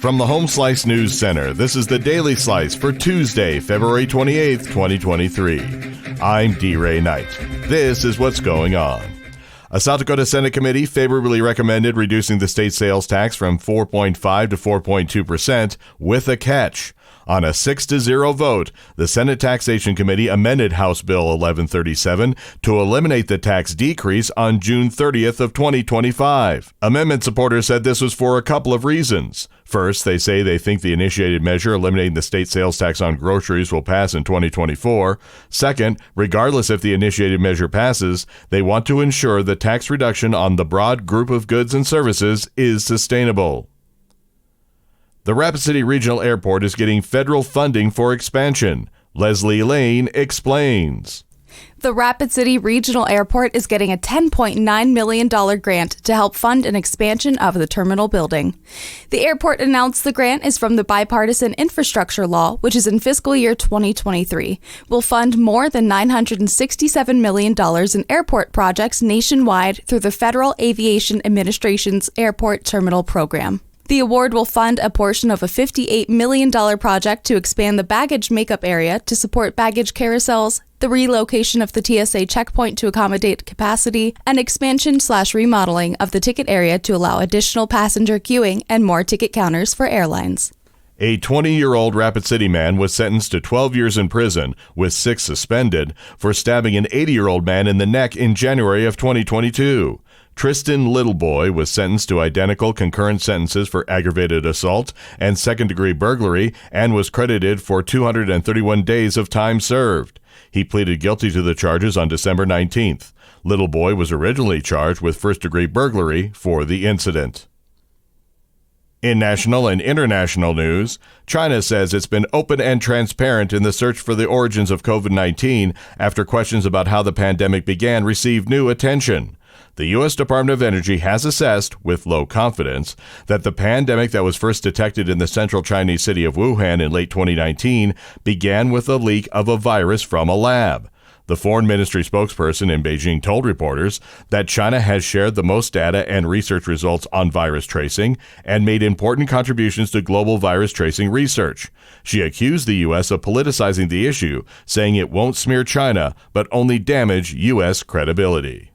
From the Home Slice News Center, this is the Daily Slice for Tuesday, February 28th, 2023. I'm D-Ray Knight. This is what's going on. A South Dakota Senate committee favorably recommended reducing the state sales tax from 4.5 to 4.2% with a catch. On a 6-0 vote, the Senate Taxation Committee amended House Bill 1137 to eliminate the tax decrease on June 30th of 2025. Amendment supporters said this was for a couple of reasons. First, they say they think the initiated measure eliminating the state sales tax on groceries will pass in 2024. Second, regardless if the initiated measure passes, they want to ensure the tax reduction on the broad group of goods and services is sustainable. The Rapid City Regional Airport is getting federal funding for expansion. Leslie Lane explains. The Rapid City Regional Airport is getting a $10.9 million grant to help fund an expansion of the terminal building. The airport announced the grant is from the Bipartisan Infrastructure Law, which is in fiscal year 2023, will fund more than $967 million in airport projects nationwide through the Federal Aviation Administration's Airport Terminal Program. The award will fund a portion of a $58 million project to expand the baggage makeup area to support baggage carousels, the relocation of the TSA checkpoint to accommodate capacity, and expansion/remodeling of the ticket area to allow additional passenger queuing and more ticket counters for airlines. A 20-year-old Rapid City man was sentenced to 12 years in prison, with 6 suspended, for stabbing an 80-year-old man in the neck in January of 2022. Tristan Littleboy was sentenced to identical concurrent sentences for aggravated assault and second-degree burglary and was credited for 231 days of time served. He pleaded guilty to the charges on December 19th. Littleboy was originally charged with first-degree burglary for the incident. In national and international news, China says it's been open and transparent in the search for the origins of COVID-19 after questions about how the pandemic began received new attention. The U.S. Department of Energy has assessed, with low confidence, that the pandemic that was first detected in the central Chinese city of Wuhan in late 2019 began with a leak of a virus from a lab. The Foreign Ministry spokesperson in Beijing told reporters that China has shared the most data and research results on virus tracing and made important contributions to global virus tracing research. She accused the U.S. of politicizing the issue, saying it won't smear China, but only damage U.S. credibility.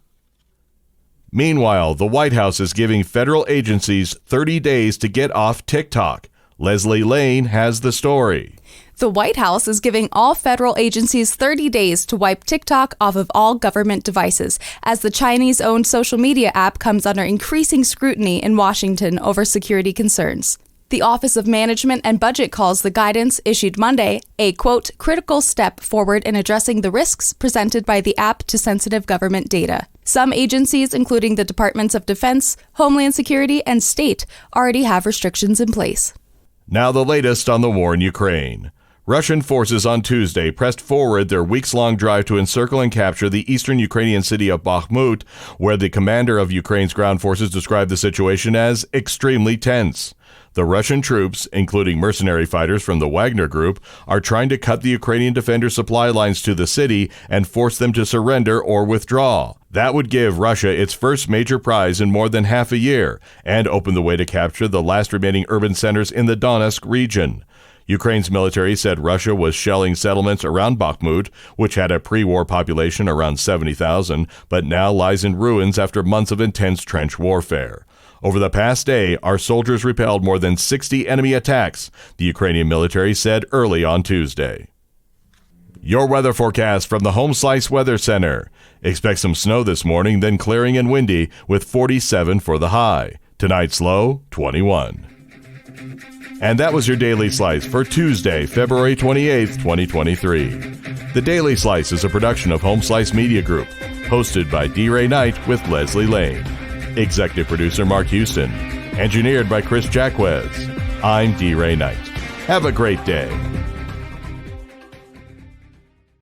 Meanwhile, the White House is giving federal agencies 30 days to get off TikTok. Leslie Lane has the story. The White House is giving all federal agencies 30 days to wipe TikTok off of all government devices, as the Chinese-owned social media app comes under increasing scrutiny in Washington over security concerns. The Office of Management and Budget calls the guidance issued Monday a, quote, critical step forward in addressing the risks presented by the app to sensitive government data. Some agencies, including the Departments of Defense, Homeland Security, and State, already have restrictions in place. Now the latest on the war in Ukraine. Russian forces on Tuesday pressed forward their weeks-long drive to encircle and capture the eastern Ukrainian city of Bakhmut, where the commander of Ukraine's ground forces described the situation as extremely tense. The Russian troops, including mercenary fighters from the Wagner Group, are trying to cut the Ukrainian defenders' supply lines to the city and force them to surrender or withdraw. That would give Russia its first major prize in more than half a year and open the way to capture the last remaining urban centers in the Donetsk region. Ukraine's military said Russia was shelling settlements around Bakhmut, which had a pre-war population around 70,000, but now lies in ruins after months of intense trench warfare. Over the past day, our soldiers repelled more than 60 enemy attacks, the Ukrainian military said early on Tuesday. Your weather forecast from the Home Slice Weather Center. Expect some snow this morning, then clearing and windy with 47 for the high. Tonight's low, 21. And that was your Daily Slice for Tuesday, February 28th, 2023. The Daily Slice is a production of Home Slice Media Group, hosted by D-Ray Knight with Leslie Lane. Executive producer Mark Houston. Engineered by Chris Jacquez. I'm D-Ray Knight. Have a great day.